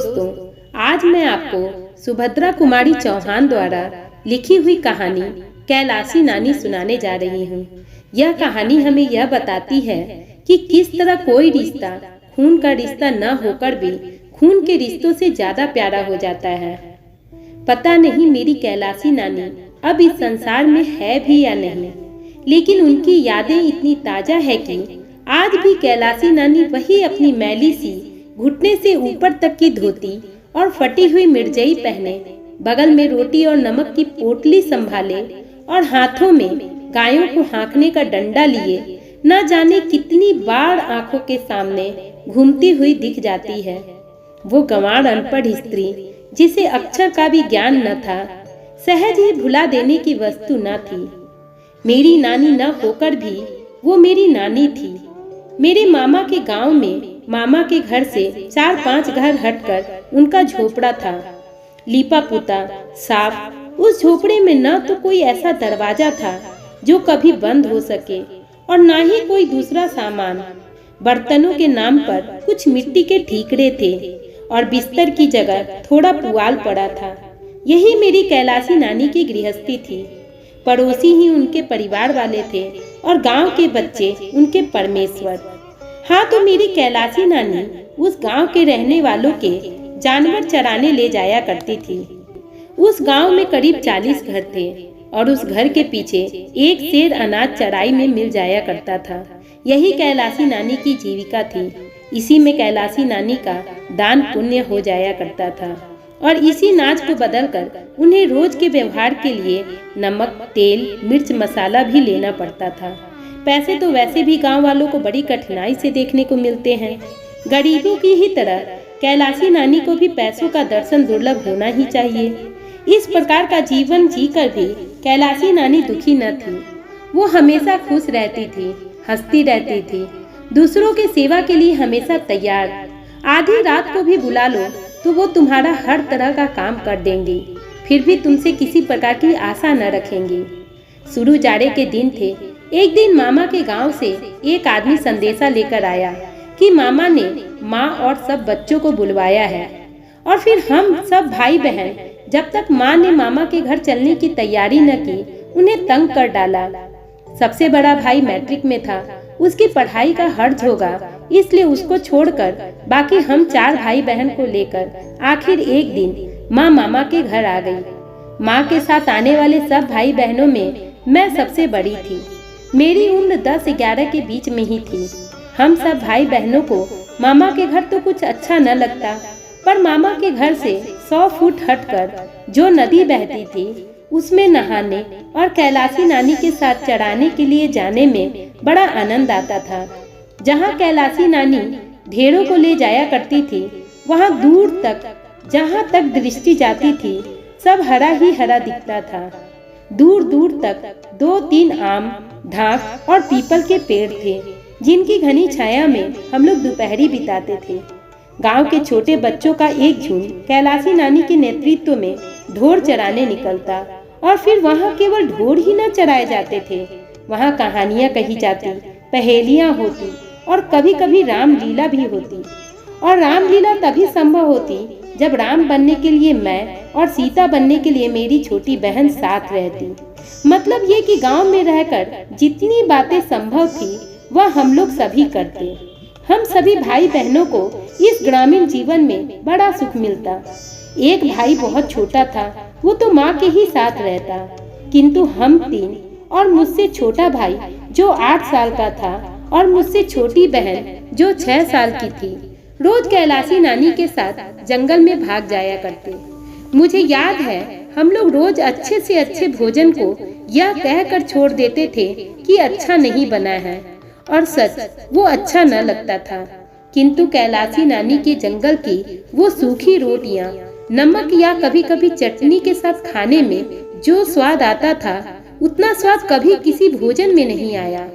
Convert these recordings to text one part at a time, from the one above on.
दोस्तों, आज मैं आपको सुभद्रा कुमारी चौहान द्वारा लिखी हुई कहानी कैलासी नानी सुनाने जा रही हूँ। यह कहानी हमें यह बताती है कि किस तरह कोई रिश्ता खून का रिश्ता न होकर भी खून के रिश्तों से ज्यादा प्यारा हो जाता है। पता नहीं मेरी कैलासी नानी अब इस संसार में है भी या नहीं, लेकिन उनकी यादें इतनी ताजा है कि आज भी कैलासी नानी वही अपनी मैली सी घुटने से ऊपर तक की धोती और फटी हुई मिर्जई पहने, बगल में रोटी और नमक की पोटली संभाले और हाथों में गायों को हाँकने का डंडा लिए न जाने कितनी बार आंखों के सामने घूमती हुई दिख जाती है। वो गंवार अनपढ़ स्त्री जिसे अक्षर का भी ज्ञान न था, सहज ही भुला देने की वस्तु न थी। मेरी नानी न होकर भी वो मेरी नानी थी। मेरे मामा के गांव में मामा के घर से 4-5 घर हटकर उनका झोपड़ा था, लीपा पुता साफ। उस झोपड़े में न तो कोई ऐसा दरवाजा था जो कभी बंद हो सके और न ही कोई दूसरा सामान। बर्तनों के नाम पर कुछ मिट्टी के ठीकरे थे और बिस्तर की जगह थोड़ा पुआल पड़ा था। यही मेरी कैलासी नानी की गृहस्थी थी। पड़ोसी ही उनके परिवार वाले थे और गांव के बच्चे उनके परमेश्वर। हाँ, तो मेरी कैलासी नानी उस गांव के रहने वालों के जानवर चराने ले जाया करती थी। उस गांव में करीब 40 घर थे और उस घर के पीछे एक शेर अनाज चराई में मिल जाया करता था। यही कैलासी नानी की जीविका थी। इसी में कैलासी नानी का दान पुण्य हो जाया करता था और इसी नाज को बदलकर उन्हें रोज के व्यवहार के लिए नमक, तेल, मिर्च, मसाला भी लेना पड़ता था। पैसे तो वैसे भी गांव वालों को बड़ी कठिनाई से देखने को मिलते हैं। गरीबों की ही तरह कैलासी नानी को भी पैसों का दर्शन दुर्लभ होना ही चाहिए। इस प्रकार का जीवन जीकर भी कैलासी नानी दुखी न थी। वो हमेशा खुश रहती थी, हंसती रहती थी, दूसरों के सेवा के लिए हमेशा तैयार। आधी रात को भी बुला लो तो वो तुम्हारा हर तरह का काम कर देंगी, फिर भी तुमसे किसी प्रकार की आशा न रखेंगी। शुरू जाड़े के दिन थे। एक दिन मामा के गांव से एक आदमी संदेशा लेकर आया कि मामा ने माँ और सब बच्चों को बुलवाया है और फिर हम सब भाई बहन, जब तक माँ ने मामा के घर चलने की तैयारी न की, उन्हें तंग कर डाला। सबसे बड़ा भाई मैट्रिक में था, उसकी पढ़ाई का हर्ज होगा, इसलिए उसको छोड़कर बाकी हम 4 भाई बहन को लेकर आखिर एक दिन माँ मामा के घर आ गई। माँ के साथ आने वाले सब भाई बहनों में मैं सबसे बड़ी थी। मेरी उम्र 10-11 के बीच में ही थी। हम सब भाई बहनों को मामा के घर तो कुछ अच्छा न लगता, पर मामा के घर से 100 फुट हटकर जो नदी बहती थी उसमें नहाने और कैलासी नानी के साथ चढ़ाने के लिए जाने में बड़ा आनंद आता था। जहाँ कैलासी नानी भेड़ों को ले जाया करती थी, वहाँ दूर तक, जहाँ तक दृष्टि जाती थी, सब हरा ही हरा दिखता था। दूर दूर तक 2-3 आम, धाक और पीपल के पेड़ थे, जिनकी घनी छाया में हम लोग दोपहरी बिताते थे। गांव के छोटे बच्चों का एक झुंड कैलासी नानी के नेतृत्व में ढोर चराने निकलता और फिर वहां केवल ढोर ही न चराए जाते थे, वहां कहानियां कही जाती, पहेलियां होती और कभी कभी रामलीला भी होती। और रामलीला तभी संभव होती जब राम बनने के लिए मैं और सीता बनने के लिए मेरी छोटी बहन साथ रहती। मतलब ये कि गांव में रहकर जितनी बातें संभव थी वह हम लोग सभी करते। हम सभी भाई बहनों को इस ग्रामीण जीवन में बड़ा सुख मिलता। एक भाई बहुत छोटा था, वो तो माँ के ही साथ रहता, किंतु हम 3 और मुझसे छोटा भाई जो 8 साल का था और मुझसे छोटी बहन जो 6 साल की थी, रोज कैलासी नानी के साथ जंगल में भाग जाया करते। मुझे याद है हम लोग रोज अच्छे से अच्छे भोजन को यह कहकर छोड़ देते थे कि अच्छा नहीं बना है, और सच वो अच्छा न लगता था। किंतु कैलासी नानी के जंगल की वो सूखी रोटियां नमक या कभी कभी चटनी के साथ खाने में जो स्वाद आता था, उतना स्वाद कभी किसी भोजन में नहीं आया।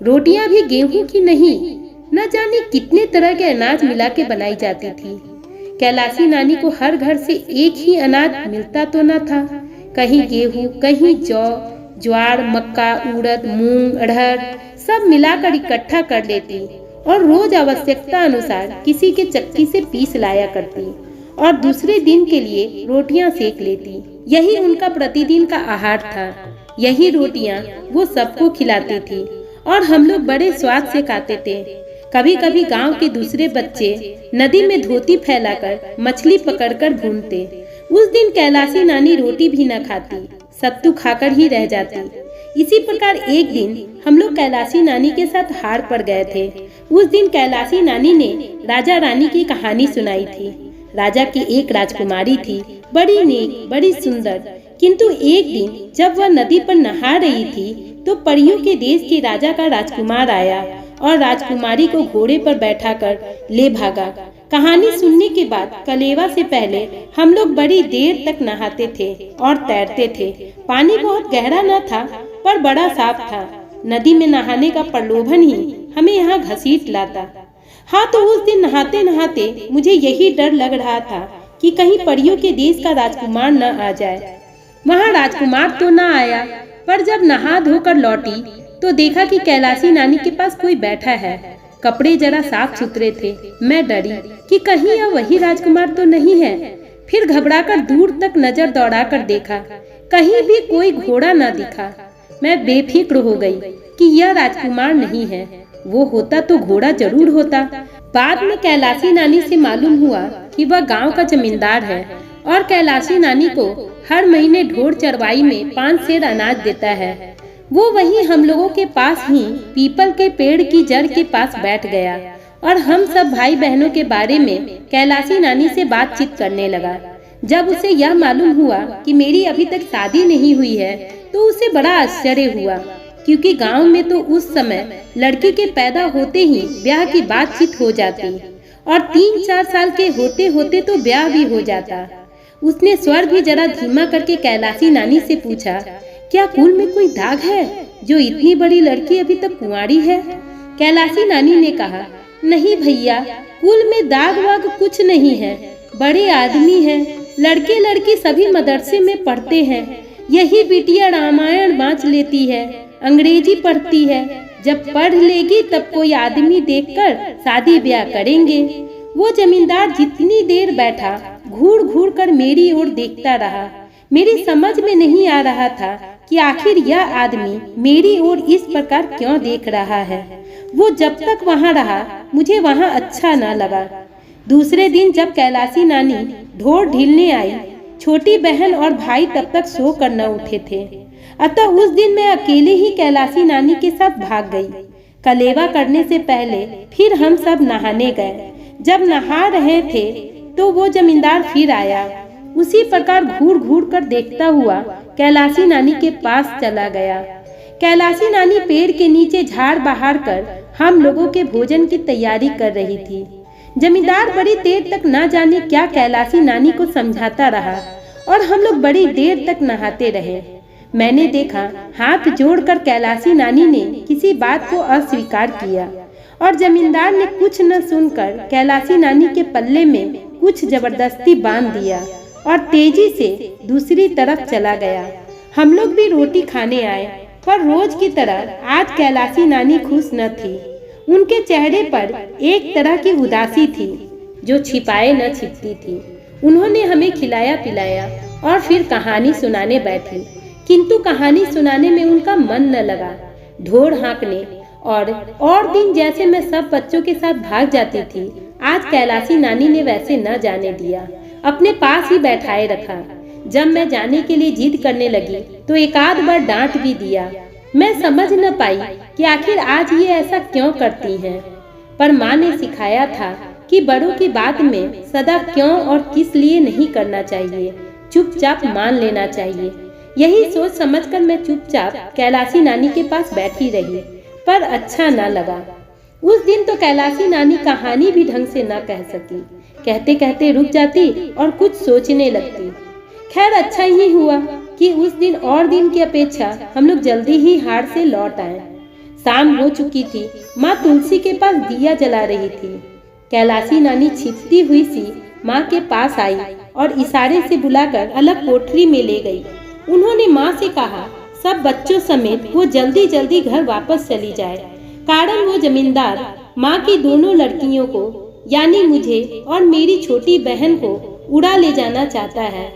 रोटियां भी गेहूं की नहीं, न जाने कितने तरह के अनाज मिला के बनाई जाती थी। कैलासी नानी को हर घर से एक ही अनाज मिलता तो न था, कहीं गेहूं, कहीं जौ, ज्वार, मक्का, उड़द, मूंग, अरहर सब मिलाकर इकट्ठा कर लेती और रोज आवश्यकता अनुसार किसी के चक्की से पीस लाया करती और दूसरे दिन के लिए रोटियां सेक लेती। यही उनका प्रतिदिन का आहार था। यही रोटियां वो सबको खिलाती थी और हम लोग बड़े स्वाद से खाते थे। कभी कभी गांव के दूसरे बच्चे नदी में धोती फैलाकर मछली पकड़कर भूनते। उस दिन कैलाशी नानी रोटी भी न खाती, सत्तू खाकर ही रह जाती। इसी प्रकार एक दिन हम लोग कैलाशी नानी के साथ हार पर गए थे। उस दिन कैलाशी नानी ने राजा रानी की कहानी सुनाई थी। राजा की एक राजकुमारी थी, बड़ी नेक, बड़ी सुंदर। किंतु एक दिन जब वह नदी पर नहा रही थी तो परियों के देश के राजा का राजकुमार आया और राजकुमारी को घोड़े पर बैठाकर ले भागा। कहानी सुनने के बाद कलेवा से पहले हम लोग बड़ी देर तक नहाते थे और तैरते थे। पानी बहुत गहरा न था पर बड़ा साफ था। नदी में नहाने का प्रलोभन ही हमें यहाँ घसीट लाता। हाँ, तो उस दिन नहाते नहाते मुझे यही डर लग रहा था कि कहीं परियों के देश का राजकुमार न आ जाए। वहाँ राजकुमार तो न आया, पर जब नहा धोकर लौटी तो देखा कि कैलाशी नानी के पास कोई बैठा है। कपड़े जरा साफ सुथरे थे। मैं डरी कि कहीं यह वही राजकुमार तो नहीं है। फिर घबराकर दूर तक नजर दौड़ाकर देखा, कहीं भी कोई घोड़ा न दिखा। मैं बेफिक्र हो गई कि यह राजकुमार नहीं है। वो होता तो घोड़ा जरूर होता। बाद में कैलाशी नानी से मालूम हुआ कि वह गांव का जमींदार है और कैलाशी नानी को हर महीने ढोर चरवाई में 5 सेर अनाज देता है। वो वहीं हम लोगों के पास ही पीपल के पेड़ की जड़ के पास बैठ गया और हम सब भाई बहनों के बारे में कैलाशी नानी से बातचीत करने लगा। जब उसे यह मालूम हुआ कि मेरी अभी तक शादी नहीं हुई है तो उसे बड़ा आश्चर्य हुआ, क्योंकि गांव में तो उस समय लड़की के पैदा होते ही ब्याह की बातचीत हो जाती और 3-4 साल के होते होते तो ब्याह भी हो जाता। उसने स्वर भी जरा धीमा करके कैलाशी नानी से पूछा, क्या कुल में कोई दाग है जो इतनी बड़ी लड़की अभी तक कुंवारी है? कैलाशी नानी ने कहा, नहीं भैया, कुल में दाग वाग कुछ नहीं है। बड़े आदमी हैं, लड़के लड़की सभी मदरसे में पढ़ते हैं। यही बिटिया रामायण बाँच लेती है, अंग्रेजी पढ़ती है। जब पढ़ लेगी तब कोई आदमी देखकर शादी ब्याह करेंगे। वो जमींदार जितनी देर बैठा घूर घूर कर मेरी ओर देखता रहा। मेरी समझ में नहीं आ रहा था कि आखिर यह आदमी मेरी ओर इस प्रकार क्यों देख रहा है। वो जब तक वहाँ रहा मुझे वहाँ अच्छा न लगा। दूसरे दिन जब कैलाशी नानी ढोर ढीलने आई, छोटी बहन और भाई तब तक सो कर न उठे थे। अतः उस दिन मैं अकेले ही कैलाशी नानी के साथ भाग गई। कलेवा करने से पहले फिर हम सब नहाने गए। जब नहा रहे थे तो वो जमींदार फिर आया। उसी प्रकार घूर घूर कर देखता हुआ कैलाशी नानी के पास चला गया। कैलाशी नानी पेड़ के नीचे झाड़ बहार कर हम लोगों के भोजन की तैयारी कर रही थी। जमींदार बड़ी देर तक न जाने क्या कैलाशी नानी को समझाता रहा और हम लोग बड़ी देर तक नहाते रहे। मैंने देखा हाथ जोड़कर कैलाशी नानी ने किसी बात को अस्वीकार किया और जमींदार ने कुछ न सुनकर कैलाशी नानी के पल्ले में कुछ जबरदस्ती बांध दिया और तेजी से दूसरी तरफ चला गया। हम लोग भी रोटी खाने आए, पर रोज की तरह आज कैलाशी नानी खुश न थी। उनके चेहरे पर एक तरह की उदासी थी जो छिपाए न छिपती थी। उन्होंने हमें खिलाया पिलाया और फिर कहानी सुनाने बैठी, किंतु कहानी सुनाने में उनका मन न लगा। ढोर हाँकने और दिन जैसे मैं सब बच्चों के साथ भाग जाती थी, आज कैलाशी नानी ने वैसे न जाने दिया, अपने पास ही बैठाए रखा। जब मैं जाने के लिए जिद करने लगी तो एक आध बार डांट भी दिया। मैं समझ न पाई कि आखिर आज ये ऐसा क्यों करती हैं, पर माँ ने सिखाया था कि बड़ों की बात में सदा क्यों और किस लिए नहीं करना चाहिए, चुपचाप मान लेना चाहिए। यही सोच समझकर मैं चुपचाप कैलाशी नानी के पास बैठी रही, पर अच्छा न लगा। उस दिन तो कैलाशी नानी कहानी भी ढंग से न कह सकी। कहते कहते रुक जाती और कुछ सोचने लगती। खैर अच्छा ही हुआ कि उस दिन और दिन की अपेक्षा हम लोग जल्दी ही हाट से लौट आए। शाम हो चुकी थी। माँ तुलसी के पास दिया जला रही थी। कैलाशी नानी छिपती हुई सी माँ के पास आई और इशारे से बुलाकर अलग कोठरी में ले गई। उन्होंने माँ से कहा सब बच्चों समेत वो जल्दी जल्दी घर वापस चली जाए, कारण वो जमींदार माँ की दोनों लड़कियों को यानी मुझे और मेरी छोटी बहन को उड़ा ले जाना चाहता है।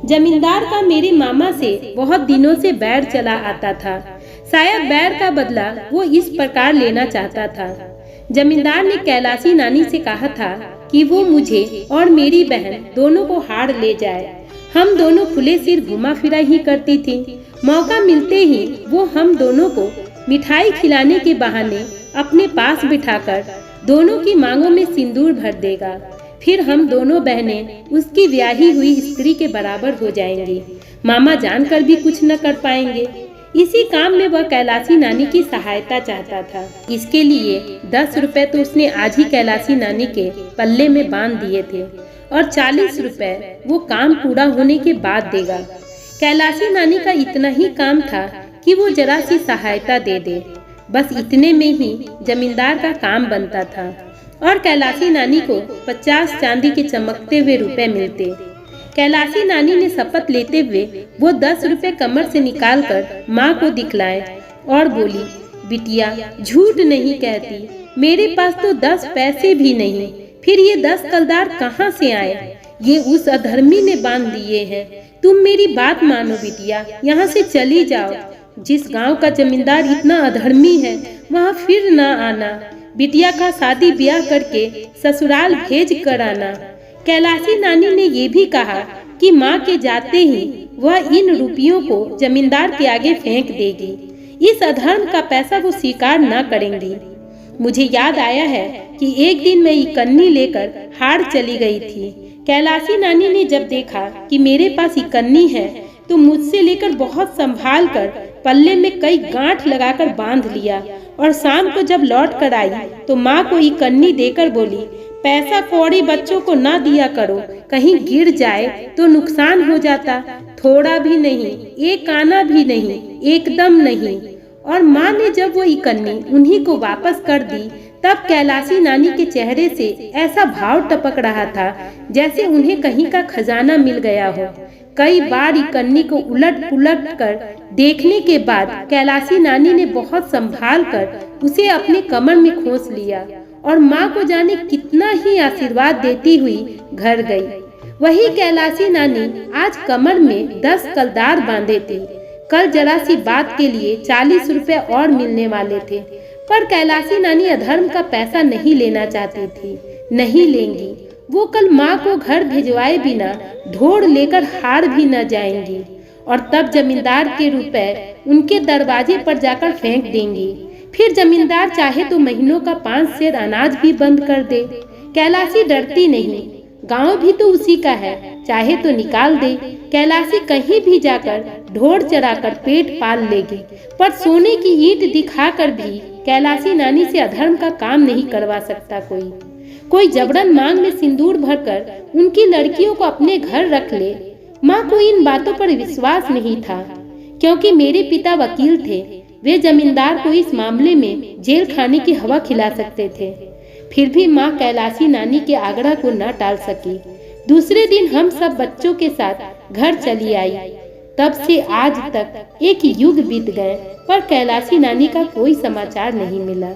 जमींदार का मेरे मामा से बहुत दिनों से बैर चला आता था। शायद बैर का बदला वो इस प्रकार लेना चाहता था। जमींदार ने कैलाशी नानी से कहा था कि वो मुझे और मेरी बहन दोनों को हाड़ ले जाए। हम दोनों खुले सिर घुमा फिरा ही करती थी। मौका मिलते ही वो हम दोनों को मिठाई खिलाने के बहाने अपने पास बिठाकर दोनों की मांगों में सिंदूर भर देगा। फिर हम दोनों बहनें उसकी ब्याही हुई स्त्री के बराबर हो जाएंगी। मामा जानकर भी कुछ न कर पाएंगे। इसी काम में वह कैलाशी नानी की सहायता चाहता था। इसके लिए 10 रुपए तो उसने आज ही कैलाशी नानी के पल्ले में बांध दिए थे और 40 रुपए वो काम पूरा होने के बाद देगा। कैलाशी नानी का इतना ही काम था कि वो जरा सी सहायता दे दे। बस इतने में ही जमींदार का काम बनता था और कैलाशी नानी को 50 चांदी के चमकते हुए रुपए मिलते। कैलाशी नानी ने शपथ लेते हुए वो 10 रुपए कमर से निकालकर माँ को दिखलाए और बोली, बिटिया झूठ नहीं कहती, मेरे पास तो 10 पैसे भी नहीं। फिर ये 10 कलदार कहाँ से आए? ये उस अधर्मी ने बांध दिए हैं। तुम मेरी बात मानो बिटिया, यहाँ से चली जाओ। जिस गांव का जमींदार इतना अधर्मी है वहाँ फिर ना आना। बिटिया का शादी ब्याह करके ससुराल भेज कर आना। कैलाशी नानी ने ये भी कहा कि माँ के जाते ही वह इन रुपयों को जमींदार के आगे फेंक देगी। इस अधर्म का पैसा वो स्वीकार न करेंगी। मुझे याद आया है कि एक दिन मैं इकन्नी लेकर हाड़ चली गई थी। कैलाशी नानी ने जब देखा कि मेरे पास इकन्नी है तो मुझसे लेकर बहुत संभाल कर पल्ले में कई गांठ लगाकर बांध लिया और शाम को जब लौट कर आई तो माँ को इकन्नी देकर बोली, पैसा कौड़ी बच्चों को ना दिया करो, कहीं गिर जाए तो नुकसान हो जाता। थोड़ा भी नहीं, एक आना भी नहीं, एकदम नहीं। और माँ ने जब वो इकन्नी उन्हीं को वापस कर दी तब कैलाशी नानी के चेहरे से ऐसा भाव टपक रहा था जैसे उन्हें कहीं का खजाना मिल गया हो। कई बार इकन्नी को उलट पुलट कर देखने के बाद कैलाशी नानी ने बहुत संभाल कर उसे अपने कमर में खोस लिया और माँ को जाने कितना ही आशीर्वाद देती हुई घर गई। वही कैलाशी नानी आज कमर में 10 कलदार बांधे थे। कल जरा सी बात के लिए 40 रुपए और मिलने वाले थे, पर कैलाशी नानी अधर्म का पैसा नहीं लेना चाहती थी। नहीं लेंगी। वो कल माँ को घर भिजवाए बिना ढोड़ लेकर हार भी न जाएंगी और तब जमींदार के रुपए उनके दरवाजे पर जाकर फेंक देंगी। फिर जमींदार चाहे तो महीनों का 5 सेर अनाज भी बंद कर दे। कैलाशी डरती नहीं, गांव भी तो उसी का है, चाहे तो निकाल दे। कैलाशी कहीं भी जाकर ढोर चराकर पेट पाल लेगी, पर सोने की ईंट दिखाकर भी कैलाशी नानी से अधर्म का काम नहीं करवा सकता कोई जबरन मांग में सिंदूर भरकर उनकी लड़कियों को अपने घर रख ले। माँ को इन बातों पर विश्वास नहीं था, क्योंकि मेरे पिता वकील थे। वे जमींदार को इस मामले में जेल खाने की हवा खिला सकते थे। फिर भी माँ कैलाशी नानी के आग्रह को न टाल सकी। दूसरे दिन हम सब बच्चों के साथ घर चली आई। तब से आज तक एक युग बीत गए, पर कैलाशी नानी का कोई समाचार नहीं मिला।